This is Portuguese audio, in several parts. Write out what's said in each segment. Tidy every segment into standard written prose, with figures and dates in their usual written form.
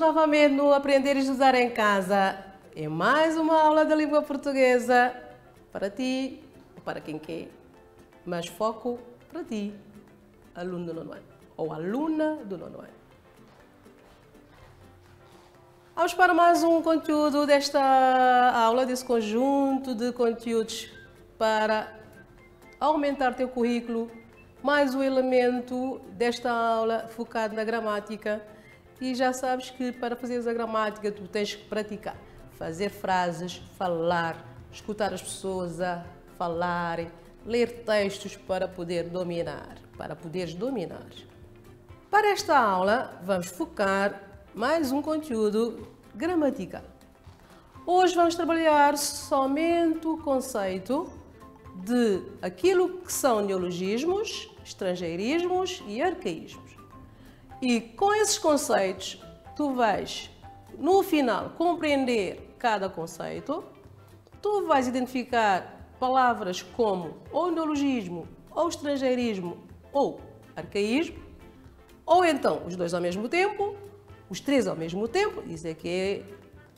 novamente no Aprender e Estudar em Casa. É mais uma aula da língua portuguesa para ti, para quem quer, mas foco para ti, aluno do nono ano ou aluna do nono ano. Vamos para mais um conteúdo desta aula, desse conjunto de conteúdos para aumentar teu currículo, mais um elemento desta aula focado na gramática. E já sabes que para fazeres a gramática tu tens que praticar, fazer frases, falar, escutar as pessoas a falarem, ler textos para poder dominar, para poderes dominar. Para esta aula vamos focar mais um conteúdo gramatical. Hoje vamos trabalhar somente o conceito de aquilo que são neologismos, estrangeirismos e arcaísmos. E com esses conceitos, tu vais, no final, compreender cada conceito, tu vais identificar palavras como ou neologismo, ou estrangeirismo, ou arcaísmo, ou então os dois ao mesmo tempo, os três ao mesmo tempo, isso é que é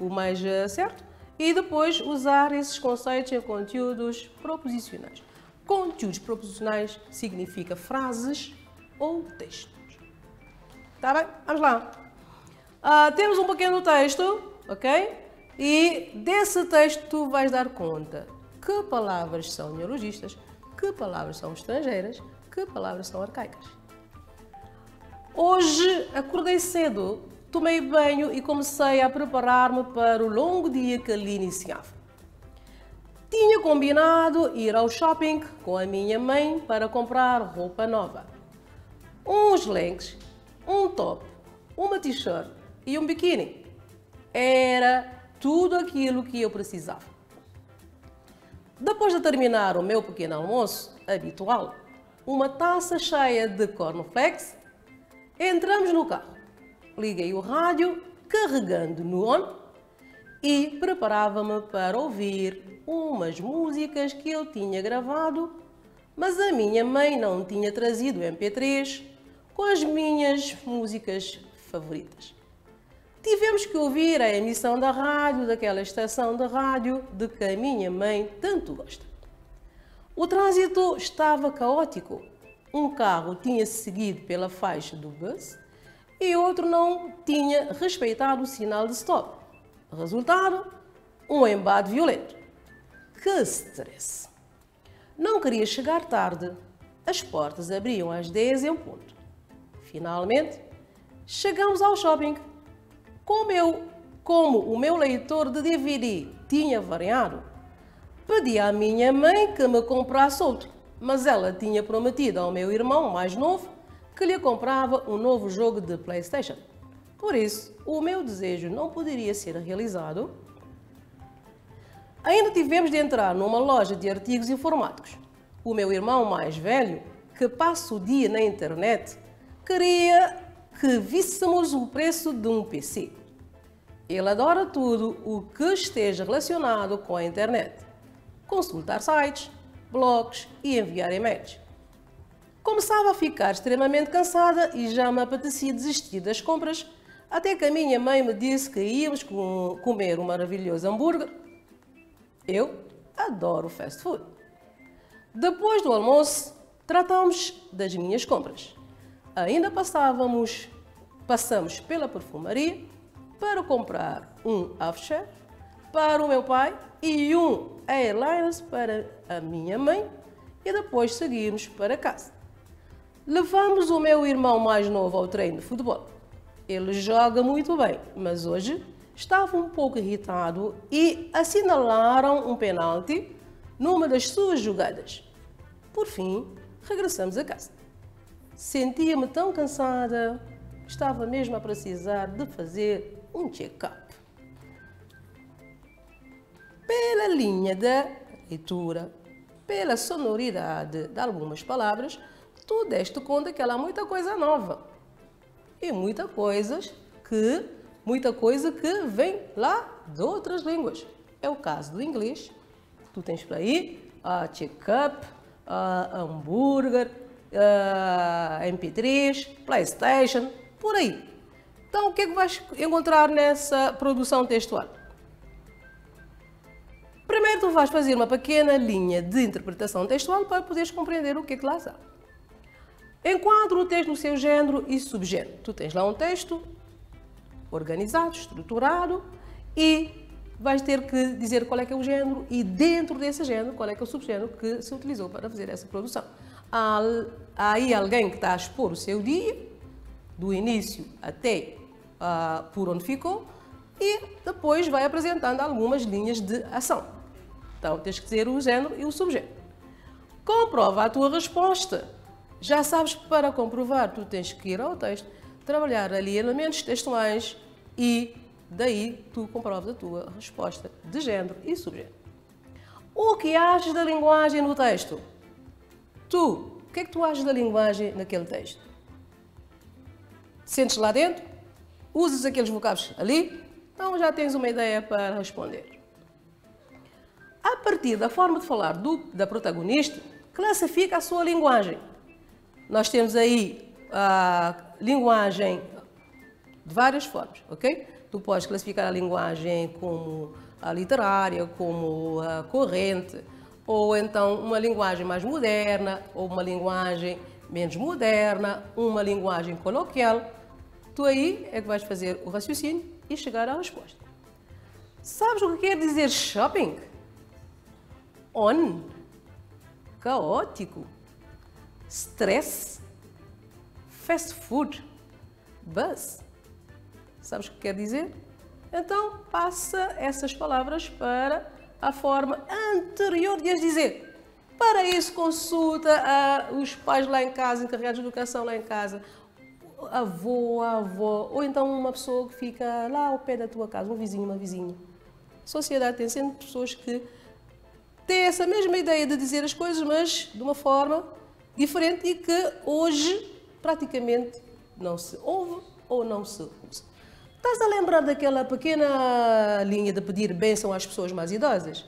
o mais certo, e depois usar esses conceitos em conteúdos proposicionais. Conteúdos proposicionais significa frases ou textos. Tá bem? Vamos lá. Temos um pequeno texto, ok? E desse texto tu vais dar conta que palavras são neologistas, que palavras são estrangeiras, que palavras são arcaicas. Hoje acordei cedo, tomei banho e comecei a preparar-me para o longo dia que ali iniciava. Tinha combinado ir ao shopping com a minha mãe para comprar roupa nova. Uns leggings, um top, uma t-shirt e um biquíni. Era tudo aquilo que eu precisava. Depois de terminar o meu pequeno almoço habitual, uma taça cheia de cornflakes, entramos no carro. Liguei o rádio, carregando no on, e preparava-me para ouvir umas músicas que eu tinha gravado, mas a minha mãe não tinha trazido o MP3 com as minhas músicas favoritas. Tivemos que ouvir a emissão da rádio, daquela estação de rádio de que a minha mãe tanto gosta. O trânsito estava caótico. Um carro tinha seguido pela faixa do bus e outro não tinha respeitado o sinal de stop. Resultado, um embate violento. Que stress! Não queria chegar tarde. As portas abriam às 10 em ponto. Finalmente, chegamos ao shopping. Como o meu leitor de DVD tinha variado, pedi à minha mãe que me comprasse outro, mas ela tinha prometido ao meu irmão mais novo que lhe comprava um novo jogo de PlayStation. Por isso, o meu desejo não poderia ser realizado. Ainda tivemos de entrar numa loja de artigos informáticos. O meu irmão mais velho, que passa o dia na internet, queria que víssemos o preço de um PC. Ele adora tudo o que esteja relacionado com a internet. Consultar sites, blogs e enviar e-mails. Começava a ficar extremamente cansada e já me apetecia desistir das compras, até que a minha mãe me disse que íamos comer um maravilhoso hambúrguer. Eu adoro fast food. Depois do almoço, tratámos das minhas compras. Ainda passamos pela perfumaria para comprar um aftershave para o meu pai e um eyeliner para a minha mãe e depois seguimos para casa. Levamos o meu irmão mais novo ao treino de futebol. Ele joga muito bem, mas hoje estava um pouco irritado e assinalaram um penalti numa das suas jogadas. Por fim, regressamos a casa. Sentia-me tão cansada, estava mesmo a precisar de fazer um check-up. Pela linha da leitura, pela sonoridade de algumas palavras, tu deste conta que ela há muita coisa nova e muita coisa que vem lá de outras línguas. É o caso do inglês. Tu tens por aí check-up, hambúrguer, MP3, PlayStation, por aí. Então, o que é que vais encontrar nessa produção textual? Primeiro, tu vais fazer uma pequena linha de interpretação textual para poderes compreender o que é que lá está. Enquadra o texto no seu género e subgénero. Tu tens lá um texto organizado, estruturado e vais ter que dizer qual é que é o género e dentro desse género, qual é que é o subgénero que se utilizou para fazer essa produção. Há aí alguém que está a expor o seu dia, do início até por onde ficou, e depois vai apresentando algumas linhas de ação. Então, tens que dizer o género e o subgénero. Comprova a tua resposta. Já sabes que para comprovar, tu tens que ir ao texto, trabalhar ali elementos textuais e daí tu comprovas a tua resposta de género e subgénero. O que achas da linguagem no texto? O que é que tu achas da linguagem naquele texto? Sentes lá dentro? Usas aqueles vocábulos ali? Então já tens uma ideia para responder. A partir da forma de falar da protagonista, classifica a sua linguagem. Nós temos aí a linguagem de várias formas, ok? Tu podes classificar a linguagem como a literária, como a corrente, ou então uma linguagem mais moderna, ou uma linguagem menos moderna, uma linguagem coloquial. Tu aí é que vais fazer o raciocínio e chegar à resposta. Sabes o que quer dizer shopping? On, caótico, stress, fast food, buzz. Sabes o que quer dizer? Então, passa essas palavras para a forma anterior de as dizer. Para isso, consulta os pais lá em casa, encarregados de educação lá em casa, avô, avó, ou então uma pessoa que fica lá ao pé da tua casa, um vizinho, uma vizinha. A sociedade tem sempre pessoas que têm essa mesma ideia de dizer as coisas, mas de uma forma diferente e que hoje praticamente não se ouve ou não se usa. Estás a lembrar daquela pequena linha de pedir bênção às pessoas mais idosas?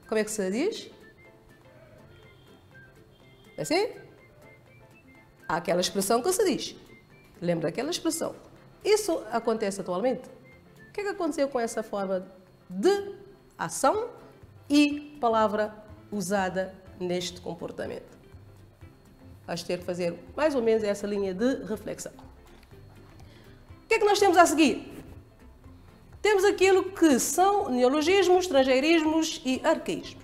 Como é que se diz? É assim? Há aquela expressão que se diz. Lembra daquela expressão? Isso acontece atualmente? O que é que aconteceu com essa forma de ação e palavra usada neste comportamento? Vais ter que fazer mais ou menos essa linha de reflexão. O que é que nós temos a seguir? Temos aquilo que são neologismos, estrangeirismos e arcaísmos.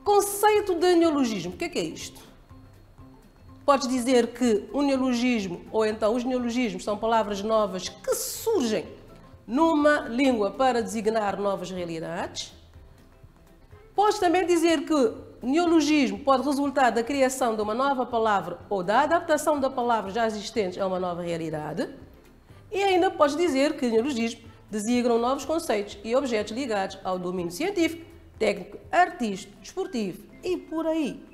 Conceito de neologismo, o que é isto? Podes dizer que um neologismo, ou então os neologismos, são palavras novas que surgem numa língua para designar novas realidades. Podes também dizer que neologismo pode resultar da criação de uma nova palavra ou da adaptação da palavra já existente a uma nova realidade. E ainda podes dizer que neologismo designam novos conceitos e objetos ligados ao domínio científico, técnico, artístico, desportivo e por aí.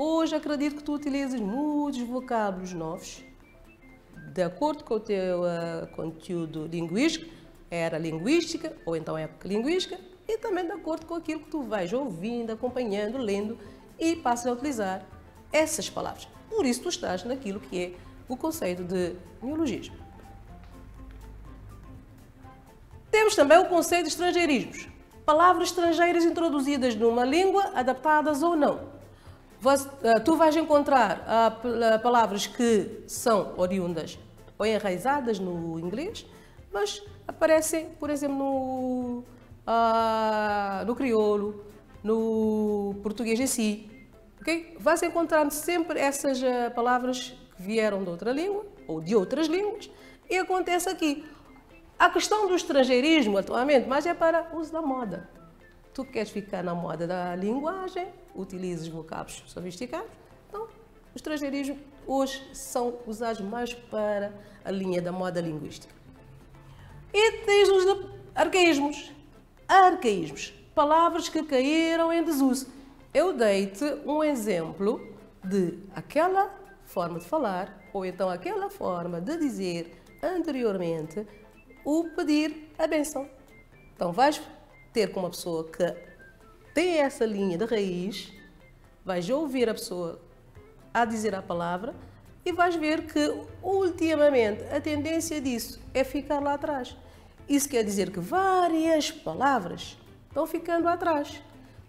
Hoje acredito que tu utilizes muitos vocábulos novos, de acordo com o teu conteúdo linguístico, era linguística ou então época linguística, e também de acordo com aquilo que tu vais ouvindo, acompanhando, lendo e passas a utilizar essas palavras. Por isso tu estás naquilo que é o conceito de neologismo. Temos também o conceito de estrangeirismos. Palavras estrangeiras introduzidas numa língua, adaptadas ou não. Tu vais encontrar palavras que são oriundas ou enraizadas no inglês, mas aparecem, por exemplo, no crioulo, no português em si. Okay? Vais encontrar sempre essas palavras que vieram de outra língua ou de outras línguas e acontece aqui. A questão do estrangeirismo atualmente, mas é para uso da moda. Tu queres ficar na moda da linguagem, utilizas vocábulos sofisticados, então os estrangeirismos hoje são usados mais para a linha da moda linguística. E tens os arcaísmos. Arcaísmos, palavras que caíram em desuso. Eu dei-te um exemplo de aquela forma de falar, ou então aquela forma de dizer anteriormente, o pedir a bênção. Então vais ter com uma pessoa que tem essa linha de raiz, vais ouvir a pessoa a dizer a palavra e vais ver que, ultimamente, a tendência disso é ficar lá atrás. Isso quer dizer que várias palavras estão ficando atrás.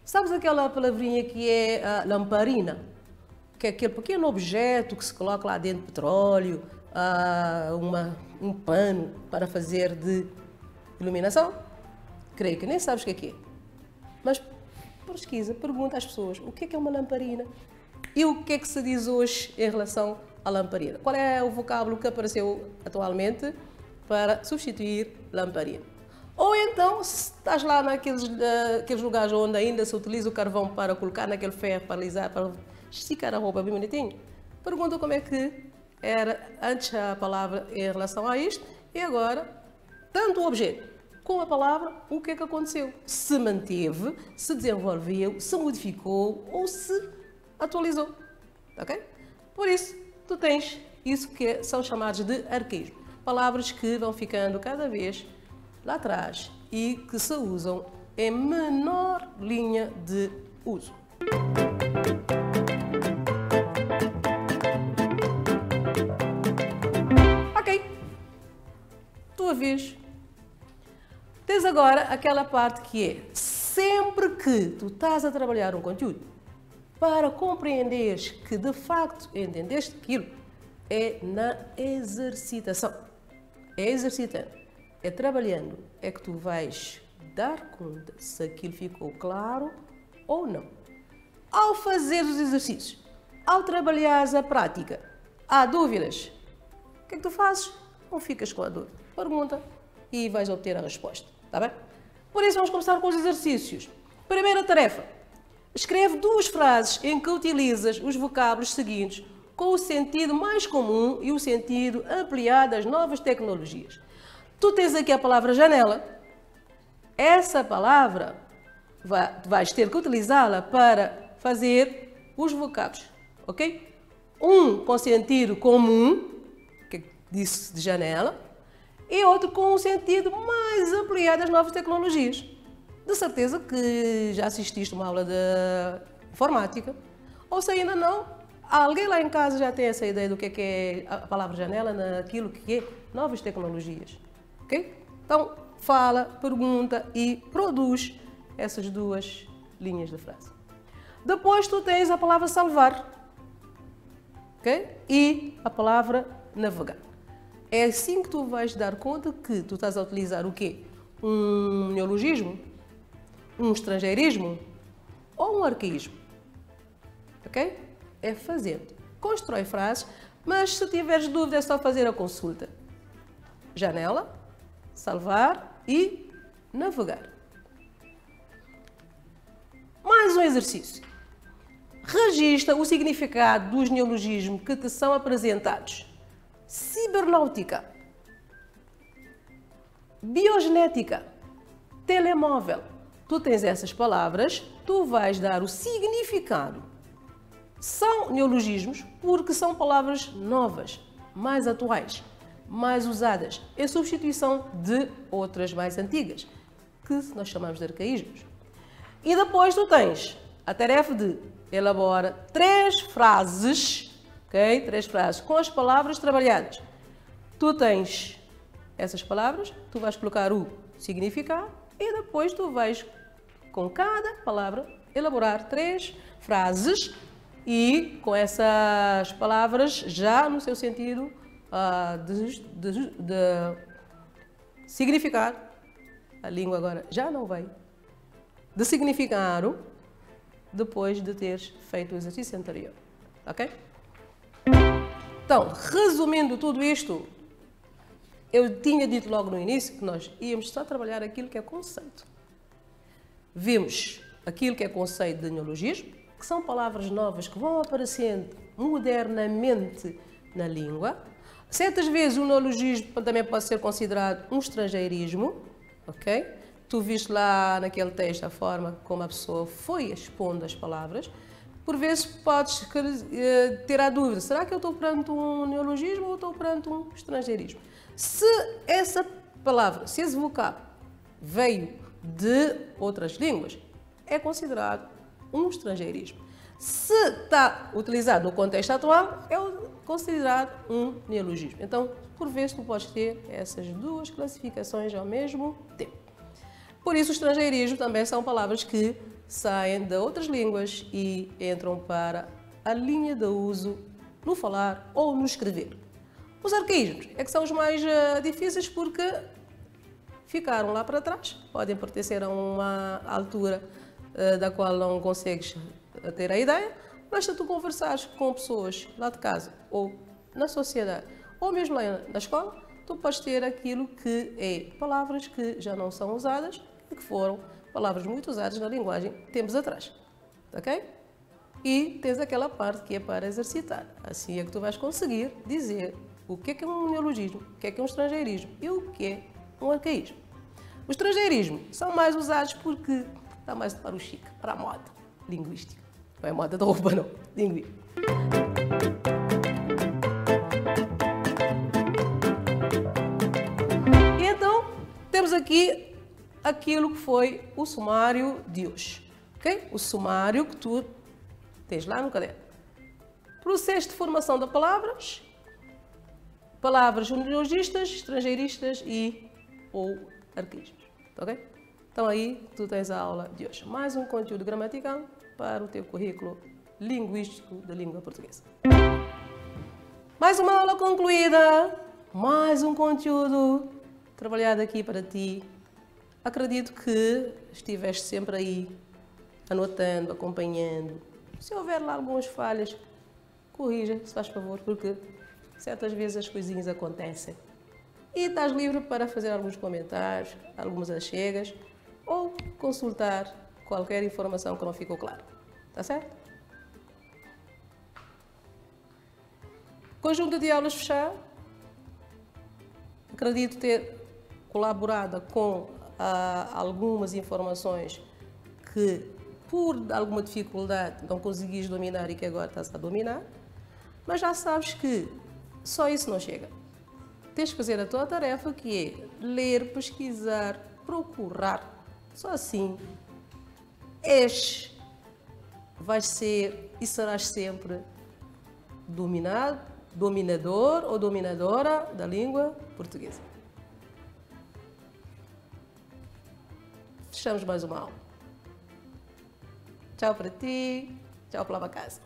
Sabes aquela palavrinha que é a lamparina? Que é aquele pequeno objeto que se coloca lá dentro de petróleo, um pano para fazer de iluminação? Creio que nem sabes o que é. Mas pesquisa, pergunta às pessoas o que é uma lamparina e o que é que se diz hoje em relação à lamparina. Qual é o vocábulo que apareceu atualmente para substituir lamparina? Ou então, se estás lá naqueles lugares onde ainda se utiliza o carvão para colocar naquele ferro, para alisar, para esticar a roupa bem bonitinho, pergunta como é que era antes a palavra em relação a isto e agora, tanto o objeto como a palavra, o que é que aconteceu? Se manteve, se desenvolveu, se modificou ou se atualizou. Ok? Por isso, tu tens isso que são chamados de arcaísmo. Palavras que vão ficando cada vez lá atrás e que se usam em menor linha de uso. Ok, tua vez. Tens agora aquela parte que é, sempre que tu estás a trabalhar um conteúdo, para compreenderes que de facto entendeste aquilo, é na exercitação. É exercitando, é trabalhando, é que tu vais dar conta se aquilo ficou claro ou não. Ao fazer os exercícios, ao trabalhares a prática, há dúvidas, o que é que tu fazes? Não ficas com a dúvida. Pergunta e vais obter a resposta, tá bem? Por isso vamos começar com os exercícios. Primeira tarefa, escreve 2 frases em que utilizas os vocábulos seguintes com o sentido mais comum e o sentido ampliado das novas tecnologias. Tu tens aqui a palavra janela. Essa palavra vais ter que utilizá-la para fazer os vocábulos, ok? Um com sentido comum, que disse de janela, e outro com um sentido mais ampliado das novas tecnologias. De certeza que já assististe uma aula de informática, ou se ainda não, alguém lá em casa já tem essa ideia do que é a palavra janela naquilo que é novas tecnologias. Ok? Então, fala, pergunta e produz essas 2 linhas de frase. Depois tu tens a palavra salvar, ok? E a palavra navegar. É assim que tu vais dar conta que tu estás a utilizar o quê? Um neologismo, um estrangeirismo ou um arcaísmo, ok? É fazendo. Constrói frases, mas se tiveres dúvida é só fazer a consulta. Janela, salvar e navegar. Mais um exercício. Registra o significado dos neologismos que te são apresentados. Cibernáutica, biogenética, telemóvel. Tu tens essas palavras, tu vais dar o significado. São neologismos porque são palavras novas, mais atuais, mais usadas, em substituição de outras mais antigas, que nós chamamos de arcaísmos. E depois tu tens a tarefa de elaborar 3 frases, ok? 3 frases com as palavras trabalhadas. Tu tens essas palavras, tu vais colocar o significado e depois tu vais, com cada palavra, elaborar 3 frases e com essas palavras já no seu sentido de significado. A língua agora já não vai. De significado depois de teres feito o exercício anterior. Ok? Então, resumindo tudo isto, eu tinha dito logo no início que nós íamos só trabalhar aquilo que é conceito. Vimos aquilo que é conceito de neologismo, que são palavras novas que vão aparecendo modernamente na língua. Certas vezes o neologismo também pode ser considerado um estrangeirismo, ok? Tu viste lá naquele texto a forma como a pessoa foi expondo as palavras. Por vezes podes ter a dúvida, será que eu estou perante um neologismo ou estou perante um estrangeirismo? Se essa palavra, se esse vocábulo veio de outras línguas, é considerado um estrangeirismo. Se está utilizado no contexto atual, é considerado um neologismo. Então, por vezes, tu podes ter essas duas classificações ao mesmo tempo. Por isso, o estrangeirismo também são palavras que saem de outras línguas e entram para a linha de uso no falar ou no escrever. Os arcaísmos é que são os mais difíceis porque ficaram lá para trás, podem pertencer a uma altura da qual não consegues ter a ideia, mas se tu conversares com pessoas lá de casa ou na sociedade ou mesmo lá na escola, tu podes ter aquilo que é palavras que já não são usadas e que foram palavras muito usadas na linguagem tempos atrás, ok? E tens aquela parte que é para exercitar, assim é que tu vais conseguir dizer o que é um neologismo, o que é um estrangeirismo e o que é um arcaísmo. Os estrangeirismos são mais usados porque está mais para o chique, para a moda linguística. Não é moda da roupa, não. Linguística. E então, temos aqui aquilo que foi o sumário de hoje. Okay? O sumário que tu tens lá no caderno. Processo de formação de palavras, palavras neologistas, estrangeiristas e ou arcaísmos. Ok? Então aí tu tens a aula de hoje. Mais um conteúdo gramatical para o teu currículo linguístico da língua portuguesa. Mais uma aula concluída, mais um conteúdo trabalhado aqui para ti. Acredito que estiveste sempre aí, anotando, acompanhando. Se houver lá algumas falhas, corrija, se faz favor, porque certas vezes as coisinhas acontecem. E estás livre para fazer alguns comentários, algumas achegas ou consultar qualquer informação que não ficou clara. Tá certo? Conjunto de aulas fechado. Acredito ter colaborado com algumas informações que, por alguma dificuldade, não conseguis dominar e que agora estás a dominar. Mas já sabes que só isso não chega. Tens que fazer a tua tarefa, que é ler, pesquisar, procurar. Só assim vais ser e serás sempre dominador ou dominadora da língua portuguesa. Fechamos mais uma aula. Tchau para ti, tchau para lá para casa.